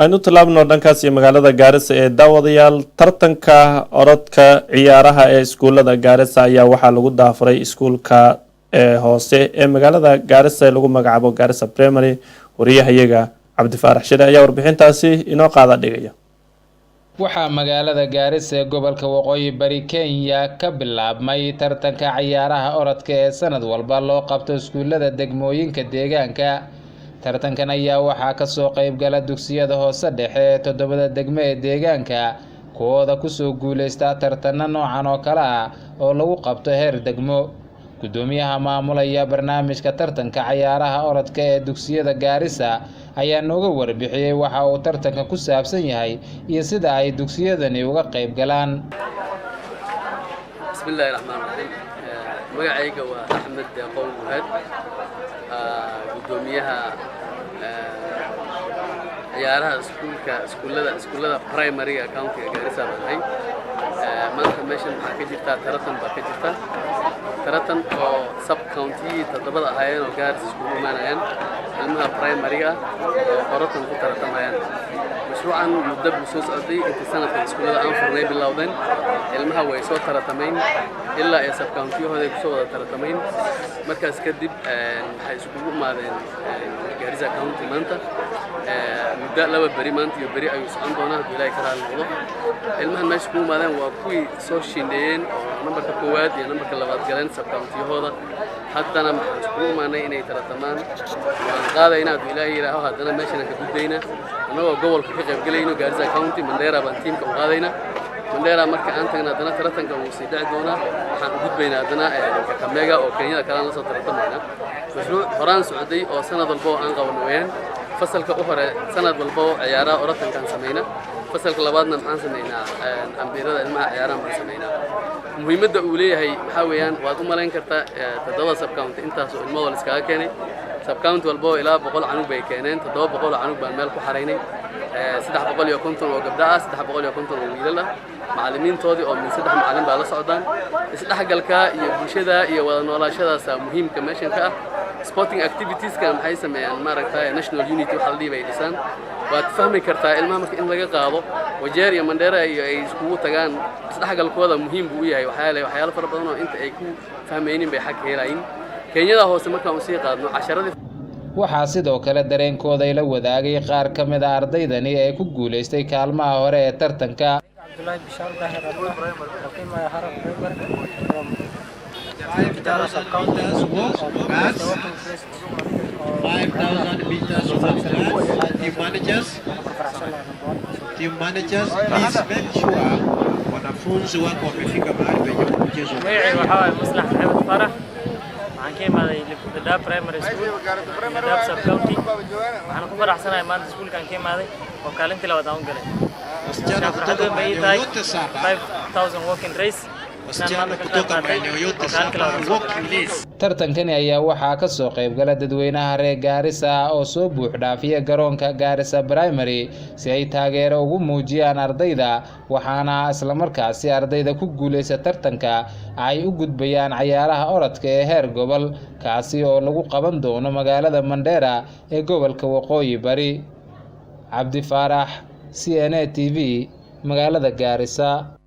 aynu tallaabno dhankaas iyo magaalada Gaarisa ee daawadayaal tartanka orodka ciyaaraha ee iskuulada Gaarisa ayaa waxaa lagu daafuray iskuulka hoose ee magaalada Gaarisa ee lagu magacaabo Gaarisa Primary. wariyahayaga Cabdi Faarax Shide ayaa warbixintaasi inoo qaada dhigaya. waxaa magaalada Gaarisa ee gobolka Waqooyi Bari Kenya ka bilaabmay tartanka ciyaaraha orodka ee sanad walba loo qabto iskuulada degmooyinka deegaanka. tartankan ayaa waxaa ka soo qayb gala dugsiyada hoose dhexe ee 7 degmo ee deegaanka kuwooda ku soo guuleysta tartanna noocan oo kale ah oo lagu qabto heer degmo. gudoomiyaha maamulaya barnaamijka tartanka ciyaaraha orodka ee dugsiyada Gaarisa ayaa nooga warbixiyay waxa uu tartanka ku saabsan yahay iyo sida ay dugsiyadani uga qayb galaan. bismillaahir rahmaanir rahiim. magacayga waa Axmed Qowl Muhaad, gudoomiyaha ciyaaraha iskuulada primary county Gaarisa baan maanta meeshan waxaa ka jirta taratan oo sub county todobada ahaayeen oo Gaarisa iskugu imaanayaan ilmaha primary taratan ku tartamayaan. mashruucan muddo soo socday inta sanadka iskuulada aan furnay bilowdeen ilmaha way soo tartameen ilaa ay sub county-hooda ku soo wada tartameen. markaas kadib waxay iskugu imaadeen Gaarisa county maanta muddo laba bari maanta iyo bari ayuu socon doonaa ilaa ka raadnado. ilmahan meesha ku imaadeen waa kuwii soo shindeen oo nambarka koowaad iyo nambarka labaad galeen sub county-hooda. haddana maxaan iskugu imaanay inay tartamaan waan qaadaynaa hadduu ilaahay yidhaaho. haddana meeshan ka gudbayna anagoo gobolka ka qayb galayno Gaarisa county Mandera baan tiimka u qaadayna. Mandera marka aan tagna haddana tartanka wuu sii dhici doonaa. waxaan u gudbaynaa haddana Kakamega oo Kenyada kale la soo tartamayna. mashruuc horaan socday oo sanad walba aan qabanno weeyaan. fasalka u hore sanad walba ciyaaraha orodkan sameeyna. fasalka labaadna maxaan sameeynaa ambiirada ilmaha ciyaaraha baan sameeynaa. muhiimadda uu leeyahay waxa weeyaan waad u malayn kartaa toddoba sub county intaas oo ilmo wal iskaga keenay. sub county walba ilaa 100 canug bay keeneen. 700 canug baan meel ku xaraynay. 350 oo gabdho ah, 350 oo wiilal ah. macallimiintoodii oo min 3 macallin baa la socdaan. isdhexgalka iyo bulshada iyo wada noolaashadaas muhiimka meeshan ka ah. sporting activities kan maxay sameeyaan maaragtay national unity waxa la dhibay dhisaan. waad fahmi kartaa ilmaha marka in laga qaado Wajeer iyo Mandera iyo ay iskugu tagaan isdhexgalkooda muhiim buu yahay. waxyaalo fara badan oo inta ay ku fahmaynin bay xaq helayeen. Kenyada hoose marka uu sii qaadno casharadii waxaa sidoo kale dareenkooda la wadaagay qaar ka mid ah ardaydani ee ku guuleystay kaalmaha hore ee tartanka. Abdullahi Bishar Dahir Team managers, please make sure wanafunzi wako wamefika mahali penye mchezo. Mimi waxaa Maslax Maxamed Farax waxaan ka imaaday Libda Primary School Libda Sub County. waxaan ku faraxsanahay maanta iskuulkan ka imaaday oo kaalintii labaad aan galay. Wasichana kutoka maeneo yote saba 5000 walking race. wasichana kutoka maeneo yote saba walking race. tartankani ayaa waxaa ka soo qayb gala dadweynaha reer Gaarisa oo soo buux dhaafiya garoonka Gaarisa Primary si ay taageero ugu muujiyaan ardayda. waxaana isla markaasi ardayda ku guuleysa tartanka ay u gudbayaan ciyaaraha orodka ee heer gobol kaasi oo lagu qaban doono magaalada Mandera ee gobolka Waqooyi Bari. Cabdi Faarax, CNA TV, magaalada Gaarisa.